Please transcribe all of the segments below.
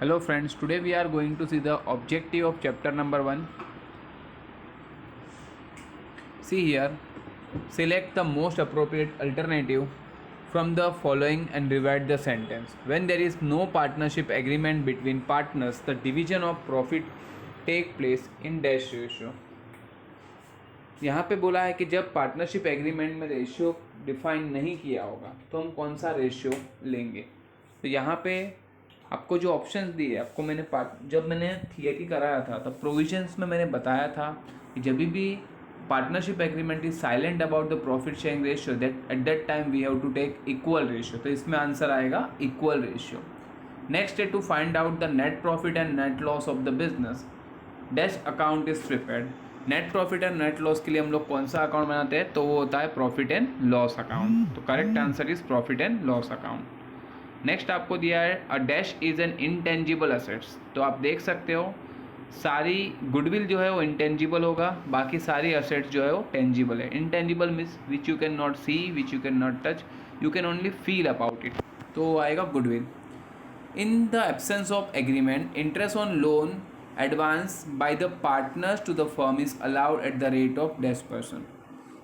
Hello friends, today we are going to see the objective of chapter number 1. See here, select the most appropriate alternative from the following and rewrite the sentence. When there is no partnership agreement between partners, the division of profit take place in dash ratio. यहाँ पे बोला है कि जब partnership agreement में ratio define नहीं किया होगा तो हम कौन सा रेशियो लेंगे। तो यहाँ पे आपको जो ऑप्शंस दिए आपको मैंने जब मैंने थियरी कराया था तब प्रोविजंस में मैंने बताया था कि जब भी partnership agreement is silent about the profit sharing ratio that at that time we have to take equal ratio. तो इसमें आंसर आएगा इक्वल रेशियो। नेक्स्ट है to find out the net profit and net loss of the business dash account is prepared. Net profit and net loss के लिए हम लोग कौन सा अकाउंट बनाते हैं तो वो होता है प्रॉफिट एंड लॉस अकाउंट। तो correct answer is profit and loss account. Next आपको दिया है a dash is an intangible assets. तो आप देख सकते हो सारी गुडविल जो है वो इंटेंजिबल होगा, बाकी सारी असेट्स जो है वो टेंजिबल है। Intangible means which you can not see, which you can not touch, you can only feel about it, तो आएगा goodwill. In the absence of agreement interest on loan advance by the partners to the firm is allowed at the rate of %।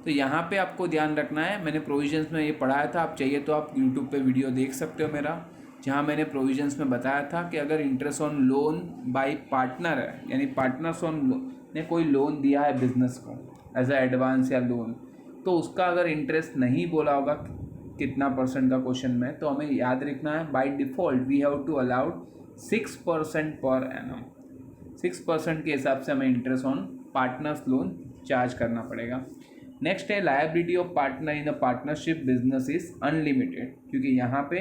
तो यहाँ पे आपको ध्यान रखना है, मैंने प्रोविजंस में ये पढ़ाया था, आप चाहिए तो आप यूट्यूब पे वीडियो देख सकते हो मेरा, जहाँ मैंने प्रोविजंस में बताया था कि अगर interest on loan by partner है, यानी पार्टनर्स ऑन ने कोई लोन दिया है बिजनेस को एज अ एडवांस या लोन, तो उसका अगर इंटरेस्ट नहीं बोला होगा कितना % का क्वेश्चन में, तो हमें याद रखना है by default we have to allowed 6% पर एनम। 6% के हिसाब से हमें interest on partners loan charge करना पड़ेगा। नेक्स्ट है liability of partner in the partnership business is unlimited, क्योंकि यहाँ पे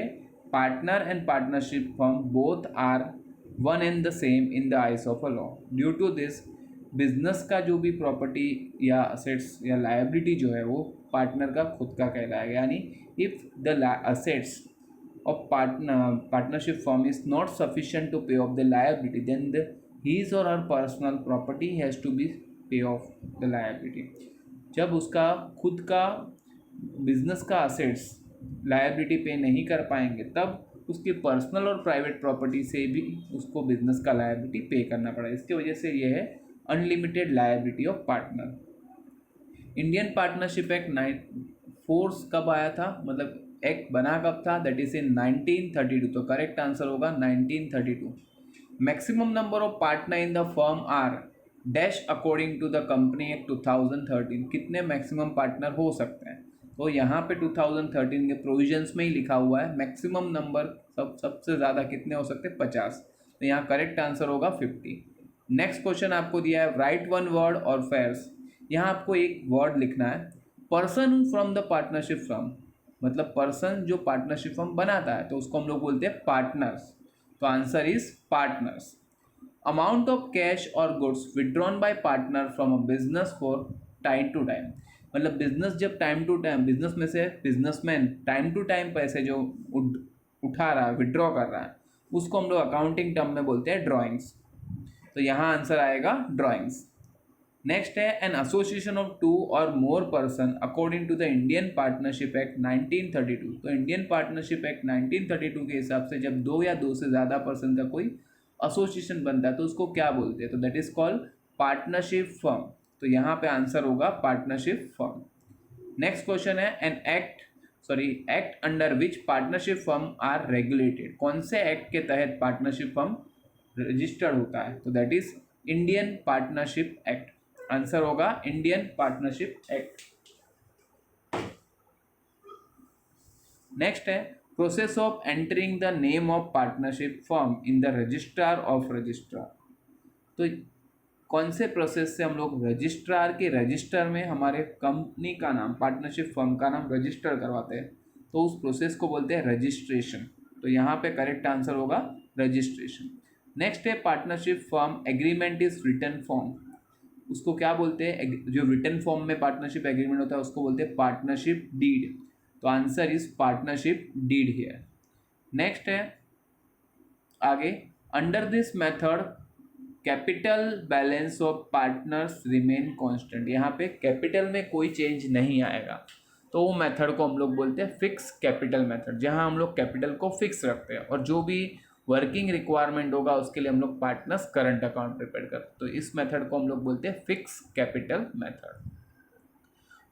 partner and partnership firm both are one and the same in the eyes of a law. Due to this business का जो भी property या assets या liability जो है वो पार्टनर का खुद का कहलाएगा। यानी if the assets of partnership firm is not sufficient to pay off the liability, then his or her personal property has to be pay off the liability। जब उसका खुद का बिजनेस का असेट्स लायबिलिटी पे नहीं कर पाएंगे तब उसके पर्सनल और प्राइवेट प्रॉपर्टी से भी उसको बिजनेस का लायबिलिटी पे करना पड़ा। इसकी वजह से यह है unlimited liability of partner. Indian partnership act force कब आया था, मतलब एक्ट बना कब था, दैट इज इन 1932। तो करेक्ट आंसर होगा 1932। Maximum number of partner in the firm are dash according to the company act 2013। कितने मैक्सिमम पार्टनर हो सकते हैं, तो यहाँ पे 2013 के प्रोविजंस में ही लिखा हुआ है मैक्सिमम नंबर सबसे ज़्यादा कितने हो सकते हैं 50। तो यहाँ करेक्ट आंसर होगा 50। नेक्स्ट क्वेश्चन आपको दिया है राइट वन वर्ड और फेयर्स। यहाँ आपको एक वर्ड लिखना है person from the partnership firm, मतलब पर्सन जो पार्टनरशिप फर्म बनाता है तो उसको हम लोग बोलते हैं पार्टनर्स। तो answer is partners. Amount of cash और goods withdrawn by partner from a business for time to time, मतलब बिजनेस जब टाइम टू टाइम बिजनेस में से बिजनेसमैन टाइम टू टाइम पैसे जो उठा रहा है विड्रॉ कर रहा है उसको हम लोग अकाउंटिंग टर्म में बोलते हैं ड्रॉइंग्स। तो यहाँ आंसर आएगा ड्रॉइंग्स। नेक्स्ट है एन एसोसिएशन ऑफ 2 और more person according to the Indian partnership act 1932। तो इंडियन पार्टनरशिप एक्ट 1932 के हिसाब से जब 2 या 2 से ज़्यादा पर्सन का कोई एसोसिएशन बनता है तो उसको क्या बोलते हैं, तो that is called partnership firm. तो यहाँ पे आंसर होगा पार्टनरशिप फर्म। नेक्स्ट क्वेश्चन है an act under which partnership firm are regulated. कौन से एक्ट के तहत पार्टनरशिप फर्म रजिस्टर्ड होता है, तो that is Indian partnership act. Answer होगा इंडियन पार्टनरशिप एक्ट। नेक्स्ट है process of entering the name of partnership firm in the registrar of registrar. तो कौन से प्रोसेस से हम लोग रजिस्ट्रार के रजिस्टर में हमारे कंपनी का नाम पार्टनरशिप फर्म का नाम रजिस्टर करवाते हैं, तो उस प्रोसेस को बोलते हैं रजिस्ट्रेशन। तो यहाँ पे करेक्ट आंसर होगा रजिस्ट्रेशन। नेक्स्ट है partnership firm agreement is written form, उसको क्या बोलते हैं, जो रिटन फॉर्म में पार्टनरशिप एग्रीमेंट होता है उसको बोलते हैं पार्टनरशिप डीड। तो answer is partnership deed here. Next है आगे under this method capital balance of partners remain constant. यहाँ पे कैपिटल में कोई चेंज नहीं आएगा, तो वो मेथड को हम लोग बोलते हैं फिक्स कैपिटल मेथड, जहाँ हम लोग कैपिटल को फिक्स रखते हैं और जो भी वर्किंग रिक्वायरमेंट होगा उसके लिए हम लोग पार्टनर्स करंट अकाउंट प्रिपेयर करते हैं। तो इस मेथड को हम लोग बोलते हैं fix capital method.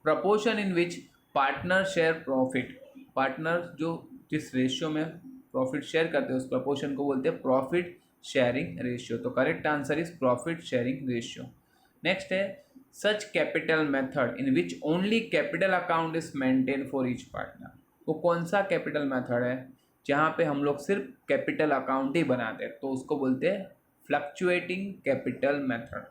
Proportion in which partner share profit, partner जो जिस रेशियो में प्रॉफिट शेयर करते हैं उस प्रपोर्शन को बोलते हैं प्रॉफिट शेयरिंग रेशियो। तो correct answer is profit sharing ratio. Next है such capital method in which only capital account is maintain for each partner. वो कौन सा कैपिटल मेथड है जहाँ पे हम लोग सिर्फ कैपिटल अकाउंट ही बनाते हैं, तो उसको बोलते हैं फ्लक्चुएटिंग कैपिटल मेथड।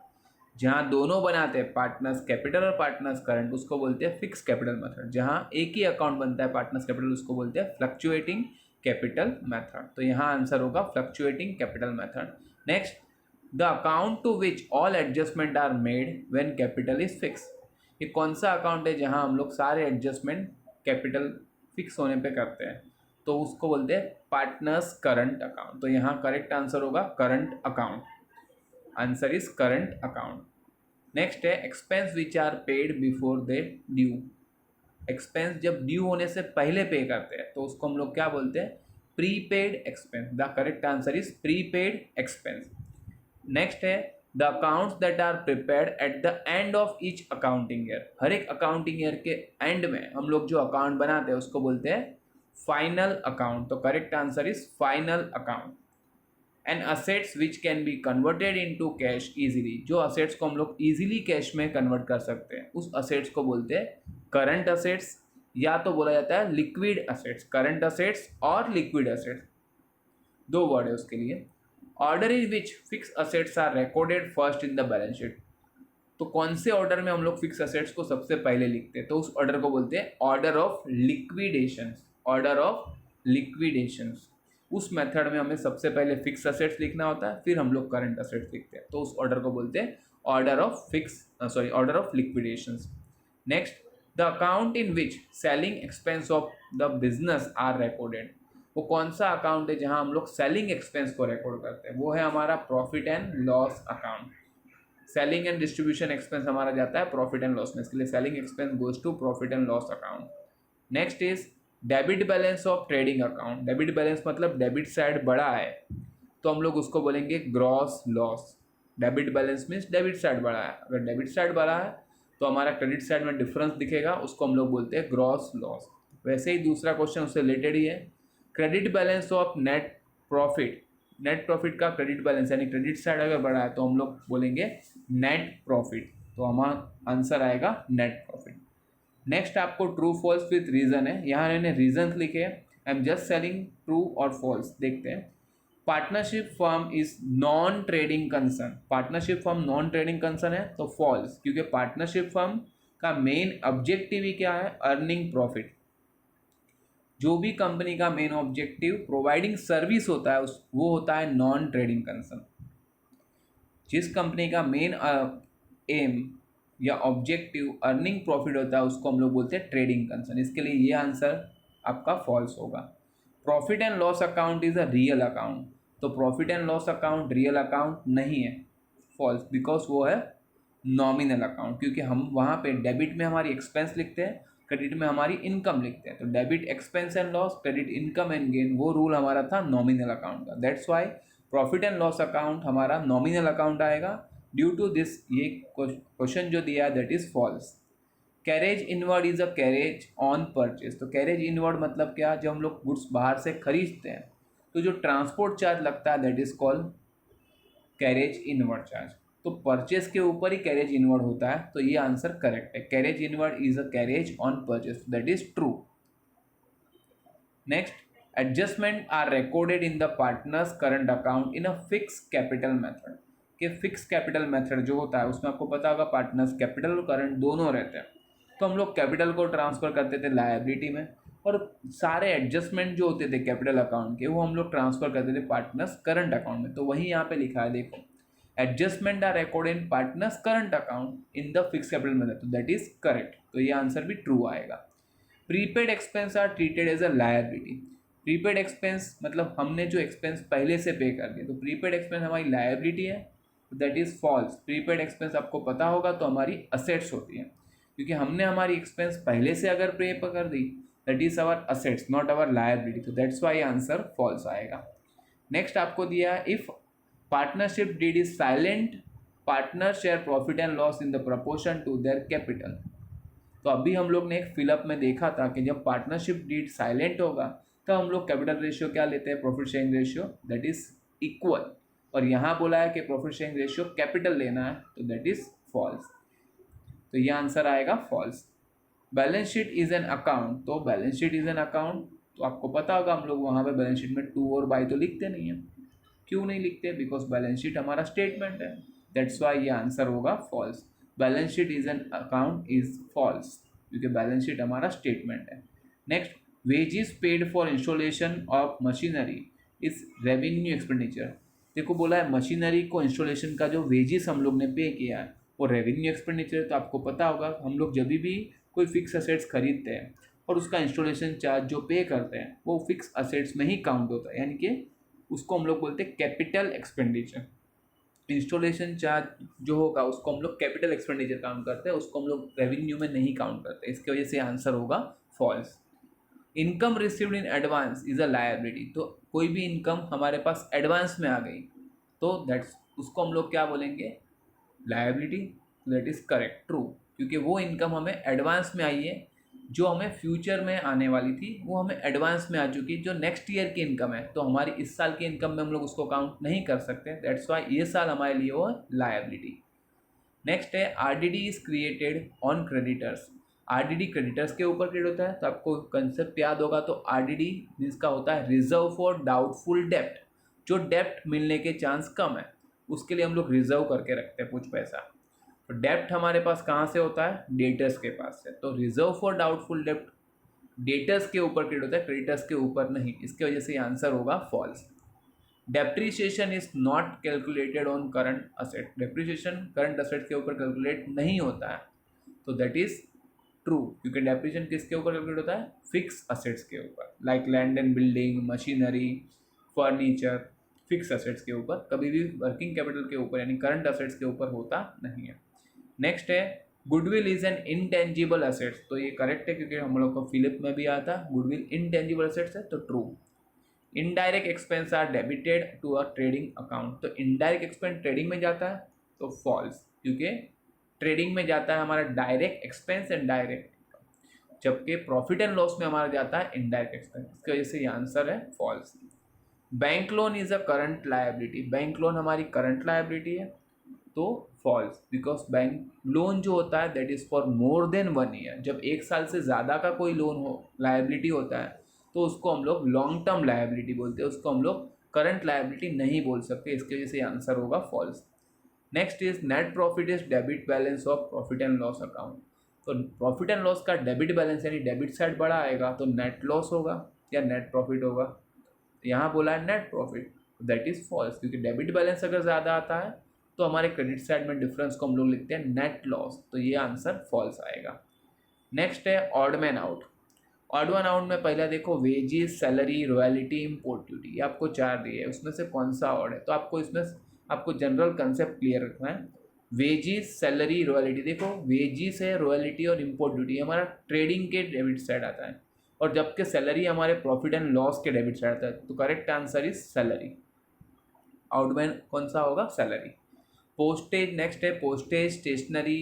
जहाँ दोनों बनाते हैं पार्टनर्स कैपिटल और पार्टनर्स करंट उसको बोलते हैं फिक्स कैपिटल मेथड। जहाँ एक ही अकाउंट बनता है पार्टनर्स कैपिटल उसको बोलते हैं फ्लक्चुएटिंग कैपिटल मेथड। तो यहाँ आंसर होगा fluctuating capital method. Next the account to which all adjustment are made when capital is fix. ये कौन सा अकाउंट है जहाँ हम लोग सारे एडजस्टमेंट कैपिटल फिक्स होने पे करते हैं, तो उसको बोलते हैं पार्टनर्स करंट अकाउंट। तो यहाँ करेक्ट आंसर होगा current account. Answer is current account. Next है expense which are paid before they due. Expense जब ड्यू होने से पहले पे करते हैं तो उसको हम लोग क्या बोलते हैं prepaid expense. The correct answer is prepaid expense. Next है the accounts that are prepared at the end of each accounting year. हर एक अकाउंटिंग ईयर के एंड में हम लोग जो अकाउंट बनाते हैं उसको बोलते हैं फाइनल अकाउंट। तो correct answer is final account. And assets which can be converted into cash easily. जो असेट्स को हम लोग इजीली कैश में कन्वर्ट कर सकते हैं उस असेट्स को बोलते हैं करंट असेट्स, या तो बोला जाता है लिक्विड असेट्स। करंट असेट्स और लिक्विड असेट्स दो वर्ड है उसके लिए। Order in which fix assets are recorded first in the balance sheet. तो कौन से ऑर्डर में हम लोग फिक्स असेट्स को सबसे पहले लिखते हैं, तो उस ऑर्डर को बोलते हैं order of liquidations. Order of liquidations. उस मेथड में हमें सबसे पहले फिक्स असेट्स लिखना होता है, फिर हम लोग करंट असेट्स लिखते हैं, तो उस ऑर्डर को बोलते हैं order of liquidations. Next the account in which selling expense of the business are recorded. वो कौन सा अकाउंट है जहां हम लोग सेलिंग एक्सपेंस को रिकॉर्ड करते हैं, वो है हमारा profit and loss account. Selling and distribution expense हमारा जाता है प्रॉफिट एंड लॉस में, इसके लिए selling expense goes to profit and loss account. Next is debit balance of trading account. Debit balance मतलब डेबिट साइड बड़ा है तो हम लोग उसको बोलेंगे gross loss. Debit balance means debit side बड़ा है, अगर डेबिट साइड बड़ा है तो हमारा क्रेडिट साइड में डिफरेंस दिखेगा, उसको हम लोग बोलते हैं ग्रॉस लॉस। वैसे ही दूसरा क्वेश्चन उससे रिलेटेड ही है, credit balance of net profit. Net profit का क्रेडिट बैलेंस यानी क्रेडिट साइड अगर बड़ा है तो हम लोग बोलेंगे नेट प्रॉफिट, तो हमारा आंसर आएगा नेट प्रॉफिट। नेक्स्ट आपको ट्रू फॉल्स विथ रीजन है, यहाँ मैंने रीजन लिखे I am just selling true और फॉल्स। देखते हैं partnership firm is non trading concern. Partnership firm non trading concern है तो फॉल्स, क्योंकि पार्टनरशिप फर्म का मेन ऑब्जेक्टिव ही क्या है अर्निंग प्रॉफिट। जो भी कंपनी का मेन ऑब्जेक्टिव प्रोवाइडिंग सर्विस होता है वो होता है नॉन ट्रेडिंग कंसर्न। जिस कंपनी का मेन एम या ऑब्जेक्टिव अर्निंग प्रॉफिट होता है उसको हम लोग बोलते हैं ट्रेडिंग कंसर्न। इसके लिए ये आंसर आपका फॉल्स होगा। Profit and loss account is a real account, तो profit and loss account real account नहीं है, फॉल्स, बिकॉज वो है नॉमिनल अकाउंट। क्योंकि हम वहाँ पे डेबिट में हमारी एक्सपेंस लिखते हैं, क्रेडिट में हमारी इनकम लिखते हैं, तो debit expense and loss, credit income and gain, वो रूल हमारा था नॉमिनल अकाउंट का। That's why profit and loss account हमारा नॉमिनल अकाउंट आएगा। ड्यू टू दिस ये क्वेश्चन जो दिया है that is false. Carriage inward is a carriage on purchase. तो कैरेज इनवर्ड मतलब क्या, जब हम लोग गुड्स बाहर से खरीदते हैं तो जो ट्रांसपोर्ट चार्ज लगता है that is called carriage inward charge. तो परचेज के ऊपर ही कैरेज इनवर्ड होता है, तो ये आंसर करेक्ट है। Carriage inward is a carriage on purchase, that is true. Next adjustment are recorded in the partners current account in a fix capital method. कि फिक्स कैपिटल मेथड जो होता है उसमें आपको पता होगा पार्टनर्स कैपिटल और करंट दोनों रहते हैं, तो हम लोग कैपिटल को ट्रांसफर करते थे लायबिलिटी में और सारे एडजस्टमेंट जो होते थे कैपिटल अकाउंट के वो हम लोग ट्रांसफर करते थे पार्टनर्स करंट अकाउंट में। तो वही यहाँ पे लिखा है, देखो adjustment are recorded in partners current account in the fix capital method, तो दैट इज करेक्ट। तो ये आंसर भी ट्रू आएगा। Prepaid expense are treated as a liability. Prepaid expense मतलब हमने जो एक्सपेंस पहले से पे कर दिया, तो प्रीपेड एक्सपेंस हमारी लायबिलिटी है, that is false. Prepaid expense आपको पता होगा तो हमारी असेट्स होती है, क्योंकि हमने हमारी एक्सपेंस पहले से अगर पे कर दी that is our assets not our liability, तो दैट्स वाई आंसर फॉल्स आएगा। नेक्स्ट आपको दिया है if partnership deed is silent, partner share profit and loss in the proportion to their capital. तो अभी हम लोग ने एक फिलअप में देखा था कि जब पार्टनरशिप डीड साइलेंट होगा तो हम लोग कैपिटल रेशियो क्या लेते हैं, profit sharing ratio, that is equal. और यहाँ बोला है कि प्रॉफिट शेयरिंग रेशियो कैपिटल लेना है, तो दैट इज फॉल्स। तो ये आंसर आएगा false. Balance sheet is an account, तो balance sheet is an account, तो आपको पता होगा हम लोग वहाँ पे बैलेंस शीट में टू और बाई तो लिखते नहीं है। क्यों नहीं लिखते, बिकॉज बैलेंस शीट हमारा स्टेटमेंट है, दैट्स वाई ये आंसर होगा false. Balance sheet is an account is false, क्योंकि बैलेंस शीट हमारा स्टेटमेंट है। Next, wages paid for installation of machinery is revenue expenditure. देखो बोला है मशीनरी को इंस्टॉलेशन का जो वेजेस हम लोग ने पे किया है वो रेवेन्यू एक्सपेंडिचर है। तो आपको पता होगा हम लोग जब भी कोई फिक्स असेट्स खरीदते हैं और उसका इंस्टॉलेशन चार्ज जो पे करते हैं वो फिक्स असेट्स में ही काउंट होता है, यानी कि उसको हम लोग बोलते हैं कैपिटल एक्सपेंडिचर। इंस्टॉलेशन चार्ज जो होगा उसको हम लोग कैपिटल एक्सपेंडिचर काउंट करते हैं, उसको हम लोग रेवेन्यू में नहीं काउंट करते, इसकी वजह से आंसर होगा false. Income received in advance is a liability, तो कोई भी इनकम हमारे पास एडवांस में आ गई तो दैट्स उसको हम लोग क्या बोलेंगे, liability. That is correct, true, क्योंकि वो इनकम हमें एडवांस में आई है, जो हमें फ्यूचर में आने वाली थी वो हमें एडवांस में आ चुकी, जो नेक्स्ट ईयर की इनकम है तो हमारी इस साल की इनकम में हम लोग उसको काउंट नहीं कर सकते, दैट्स वाई ये साल हमारे लिए वो लायबिलिटी। नेक्स्ट है RDD is created on creditors. RDD creditors के ऊपर क्रिएट होता है, तो आपको कंसेप्ट याद होगा, तो आरडीडी जिसका होता है रिजर्व फॉर डाउटफुल डेप्ट, जो डेप्ट मिलने के चांस कम है उसके लिए हम लोग रिजर्व करके रखते हैं कुछ पैसा। तो डेप्ट हमारे पास कहाँ से होता है, डेटर्स के पास से, तो रिजर्व फॉर डाउटफुल डेप्ट डेटर्स के ऊपर क्रिएट होता है, क्रेडिटर्स के ऊपर नहीं, इसके वजह से आंसर होगा false. Depreciation is not calculated on current asset, depreciation current asset के ऊपर कैलकुलेट नहीं होता है, तो दैट इज ट्रू, क्योंकि डेप्रीशिएशन किसके ऊपर कैलकुलेट होता है, फिक्स असेट्स के ऊपर, like land and building, machinery, furniture, fix assets के ऊपर, कभी भी वर्किंग कैपिटल के ऊपर यानी करंट असेट्स के ऊपर होता नहीं है। नेक्स्ट है goodwill is an intangible assets, तो ये करेक्ट है क्योंकि हम लोग को फिलिप में भी आता है गुडविल इनटेंजिबल असेट्स है, तो true. Indirect expense are debited to a trading account, तो इनडायरेक्ट एक्सपेंस ट्रेडिंग में जाता है, तो फॉल्स, क्योंकि ट्रेडिंग में जाता है हमारा डायरेक्ट एक्सपेंस एंड डायरेक्ट, जबकि प्रॉफिट एंड लॉस में हमारा जाता है इनडायरेक्ट एक्सपेंस, इसकी वजह से ये आंसर है false. Bank loan is a current liability, bank loan हमारी करंट लायबिलिटी है, तो फॉल्स, बिकॉज बैंक लोन जो होता है that is for more than 1 year, जब एक साल से ज़्यादा का कोई लोन हो लायबिलिटी होता है तो उसको हम लोग लॉन्ग टर्म लायबिलिटी बोलते हैं, उसको हम लोग करंट लायबिलिटी नहीं बोल सकते, इसकी वजह से आंसर होगा false. Next is net profit is debit balance of profit and loss account, तो प्रॉफिट एंड लॉस का डेबिट बैलेंस यानी डेबिट साइड बड़ा आएगा तो नेट लॉस होगा या नेट प्रॉफिट होगा, यहाँ बोला है net profit, that is false, क्योंकि डेबिट बैलेंस अगर ज़्यादा आता है तो हमारे क्रेडिट साइड में डिफरेंस को हम लोग लिखते हैं नेट लॉस, तो ये आंसर फॉल्स आएगा। नेक्स्ट है odd man out. Odd man out में पहला देखो wages, salary, royalty, import duty, ये आपको 4 दिए है, उसमें से कौन सा ऑड है, तो आपको इसमें आपको जनरल कंसेप्ट क्लियर रखना है। वेजेस, सैलरी, रॉयल्टी, देखो वेजेस है, रॉयल्टी और इम्पोर्ट ड्यूटी हमारा ट्रेडिंग के डेबिट साइड आता है, और जबकि सैलरी हमारे प्रॉफिट एंड लॉस के डेबिट साइड आता है, तो correct answer is salary. Odd man कौन सा होगा, सैलरी। पोस्टेज, नेक्स्ट है postage, stationery,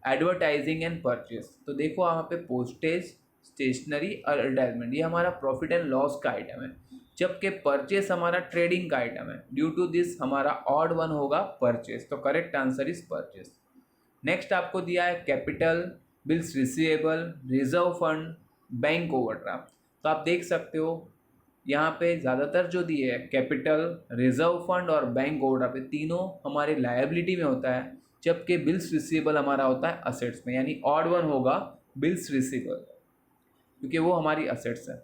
advertising and purchase, तो देखो यहाँ पे पोस्टेज, स्टेशनरी और एडवर्टाइजमेंट ये हमारा प्रॉफिट एंड लॉस का आइटम है, जबकि परचेज हमारा ट्रेडिंग का आइटम है, ड्यू टू दिस हमारा ऑड वन होगा परचेज, तो correct answer is purchase. Next आपको दिया है capital, bills receivable, reserve fund, bank overdraft, तो आप देख सकते हो यहाँ पे ज़्यादातर जो दिए है कैपिटल, रिजर्व फंड और बैंक ओवरड्राफ्ट, तीनों हमारे लायबिलिटी में होता है, जबकि बिल्स रिसीवेबल हमारा होता है असेट्स में, यानी ऑड वन होगा बिल्स रिसीवेबल, क्योंकि वो हमारी असेट्स है।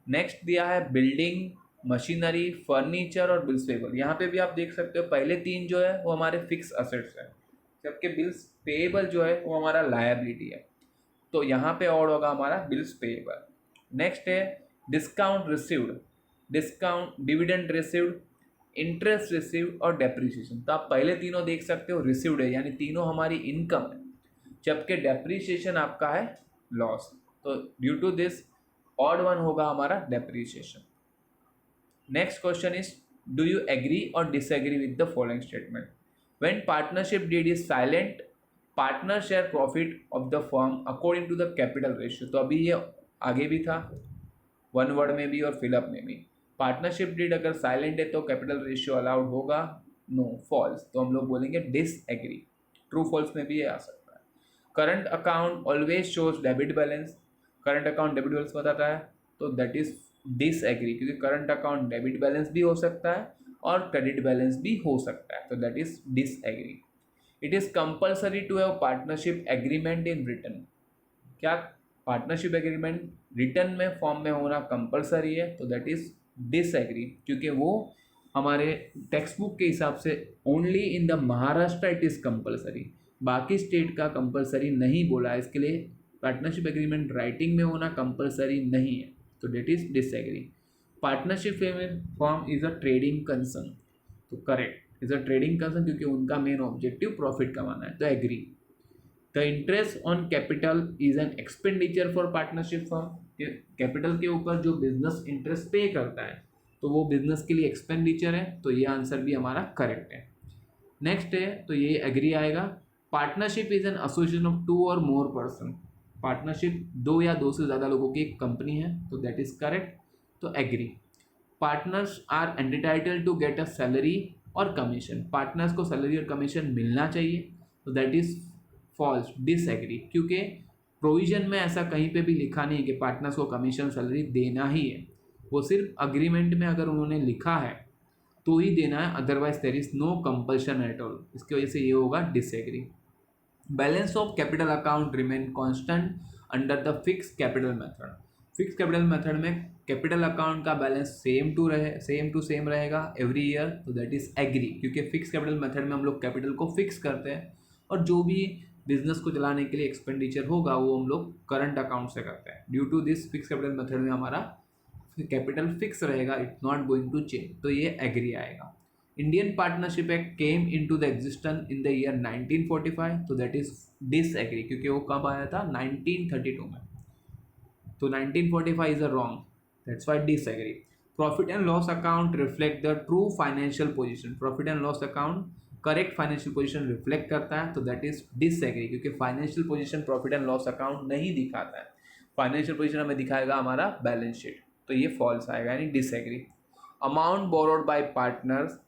नेक्स्ट दिया है बिल्डिंग, मशीनरी, फर्नीचर और बिल्स पेएबल, यहाँ पे भी आप देख सकते हो पहले 3 जो है वो हमारे फिक्स असेट्स है, जबकि बिल्स पेएबल जो है वो हमारा लायबिलिटी है, तो यहाँ पे और होगा हमारा बिल्स पेएबल। नेक्स्ट है discount received, discount, dividend received, interest received और डेप्रीशिएशन, तो आप पहले तीनों देख सकते हो रिसीव्ड है, यानी तीनों हमारी इनकम है, जबकि डेप्रीशिएशन आपका है लॉस, तो due to this odd one होगा हमारा depreciation. Next question is Do you agree or disagree with the following statement? When partnership deed is silent, partner share profit of the firm according to the capital ratio. तो अभी ये आगे भी था, one word में भी और fill up में भी। पार्टनरशिप डीड अगर साइलेंट है तो कैपिटल रेशियो अलाउड होगा? No, false. तो हम लोग बोलेंगे डिसएग्री। ट्रू फॉल्स में भी ये आ सकता है। Current account always shows debit balance. Current account debit balance बताता है, तो दैट इज डिसएग्री, क्योंकि करंट अकाउंट डेबिट बैलेंस भी हो सकता है और क्रेडिट बैलेंस भी हो सकता है, तो that is disagree. It is compulsory to have partnership agreement in written. क्या पार्टनरशिप एग्रीमेंट रिटर्न में फॉर्म में होना कंपलसरी है? तो दैट इज डिसएग्री, क्योंकि वो हमारे टेक्स्ट बुक के हिसाब से only in the Maharashtra it is compulsory, बाकी स्टेट का कंपलसरी नहीं बोला है। इसके लिए पार्टनरशिप एग्रीमेंट राइटिंग में होना कंपलसरी नहीं है, तो that is disagree. Partnership form is a trading concern, तो correct, is a trading concern, क्योंकि उनका मेन ऑब्जेक्टिव प्रॉफिट कमाना है, तो agree. The interest on capital is an expenditure for partnership firm. Capital के ऊपर जो बिजनेस इंटरेस्ट पे करता है तो वो बिजनेस के लिए एक्सपेंडिचर है, तो ये आंसर भी हमारा करेक्ट है। नेक्स्ट है, तो ये एग्री आएगा। Partnership is an association of two और मोर पर्सन। पार्टनरशिप दो या दो से ज़्यादा लोगों की एक कंपनी है, तो दैट इज करेक्ट, तो agree. Partners are entitled to get a salary और कमीशन। पार्टनर्स को सैलरी और कमीशन मिलना चाहिए, तो दैट इज फॉल्स, डिसएग्री, क्योंकि प्रोविजन में ऐसा कहीं पे भी लिखा नहीं है कि पार्टनर्स को कमीशन सैलरी देना ही है। वो सिर्फ अग्रीमेंट में अगर उन्होंने लिखा है तो ही देना है, otherwise there is no compulsion at all. इसकी वजह से ये होगा disagree. Balance of capital account remain constant under the fix capital method. Fix capital method में कैपिटल अकाउंट का बैलेंस सेम टू सेम रहेगा एवरी ईयर, तो दैट इज एग्री, क्योंकि फिक्स कैपिटल मेथड में हम लोग कैपिटल को फिक्स करते हैं और जो भी बिजनेस को चलाने के लिए एक्सपेंडिचर होगा वो हम लोग करंट अकाउंट से करते हैं। Due to this fix capital method में हमारा कैपिटल फिक्स रहेगा, it's not going to change, तो ये एग्री आएगा। Indian partnership act came into the existence in the year 1945, तो दैट इज डिसएग्री, क्योंकि वो कब आया था? 1932 में, तो 1945 is a wrong, that's why disagree. Profit and loss account reflect the true financial position. Profit and loss account correct financial position reflect करता है, तो दैट इज डिसएग्री, क्योंकि financial position profit and loss account नहीं दिखाता है। Financial position हमें दिखाएगा हमारा बैलेंस शीट, तो ये फॉल्स आएगा, यानी disagree. Amount borrowed by partners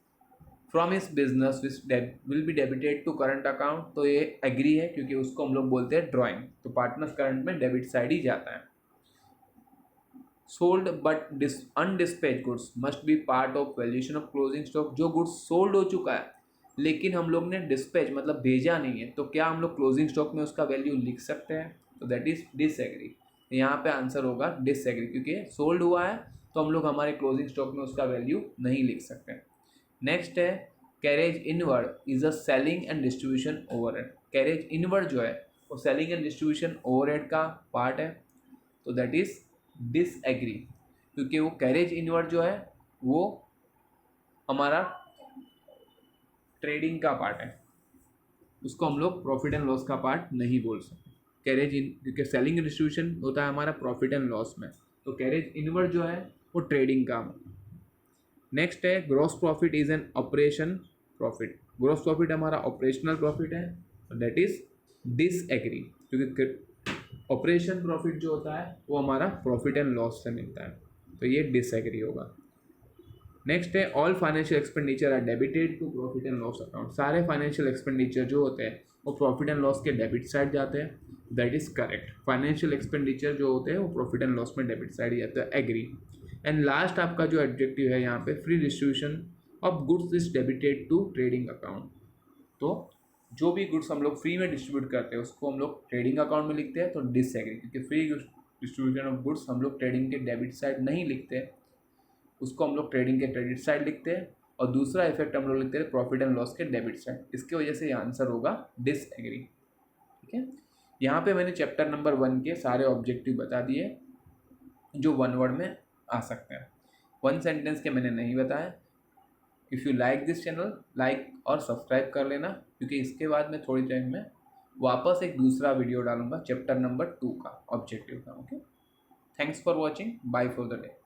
from इस business will be debited to current account, तो ये एग्री है, क्योंकि उसको हम लोग बोलते हैं ड्रॉइंग, तो पार्टनर्स करंट में डेबिट साइड ही जाता है। Sold but undispatch goods must be part of valuation of closing stock. जो गुड्स सोल्ड हो चुका है लेकिन हम लोग ने डिस्पैच मतलब भेजा नहीं है, तो क्या हम लोग क्लोजिंग स्टॉक में उसका वैल्यू लिख सकते हैं? तो दैट इज डिसएग्री। यहाँ पे आंसर होगा डिसएग्री, क्योंकि सोल्ड हुआ है तो हम लोग हमारे क्लोजिंग स्टॉक में उसका वैल्यू नहीं लिख सकते। नेक्स्ट है, carriage inward is a selling and distribution overhead. Carriage inward जो है वो सेलिंग एंड डिस्ट्रीब्यूशन ओवरहेड का पार्ट है, तो दैट इज डिसएग्री, क्योंकि वो कैरेज इनवर्ड जो है वो हमारा ट्रेडिंग का पार्ट है, उसको हम लोग प्रॉफिट एंड लॉस का पार्ट नहीं बोल सकते। कैरेज इन, क्योंकि सेलिंग एंड डिस्ट्रीब्यूशन होता है हमारा प्रॉफिट एंड लॉस में, तो कैरेज इनवर्ड जो है वो ट्रेडिंग का। नेक्स्ट है, gross profit is an operation profit. Gross profit हमारा ऑपरेशनल प्रॉफिट है, दैट इज डिसएग्री, क्योंकि ऑपरेशन प्रॉफिट जो होता है वो हमारा प्रॉफिट एंड लॉस से मिलता है, तो ये डिसएग्री होगा। नेक्स्ट है, all financial expenditure are debited to profit and loss account. सारे फाइनेंशियल एक्सपेंडिचर जो होते हैं वो प्रॉफिट एंड लॉस के डेबिट साइड जाते हैं, that is correct. Financial expenditure जो होते हैं वो प्रॉफिट एंड लॉस में डेबिट साइड जाते हैं, एग्री। एंड लास्ट आपका जो ऑब्जेक्टिव है यहाँ पे, free distribution of goods is debited to trading account. तो जो भी गुड्स हम लोग फ्री में डिस्ट्रीब्यूट करते हैं उसको हम लोग ट्रेडिंग अकाउंट में लिखते हैं, तो डिसएग्री, क्योंकि फ्री डिस्ट्रीब्यूशन ऑफ गुड्स हम लोग ट्रेडिंग के डेबिट साइड नहीं लिखते, उसको हम लोग ट्रेडिंग के क्रेडिट साइड लिखते हैं, और दूसरा इफेक्ट हम लोग लिखते हैं प्रॉफिट एंड लॉस के डेबिट साइड। इसके वजह से ये आंसर होगा डिसएग्री। ठीक है, यहाँ पे मैंने चैप्टर नंबर 1 के सारे ऑब्जेक्टिव बता दिए जो वन वर्ड में आ सकते हैं, वन सेंटेंस के मैंने नहीं बताया। If you like this channel, like और सब्सक्राइब कर लेना, क्योंकि इसके बाद मैं थोड़ी टाइम में वापस एक दूसरा वीडियो डालूंगा चैप्टर नंबर 2 का ऑब्जेक्टिव का। Okay, thanks for watching, bye for the day.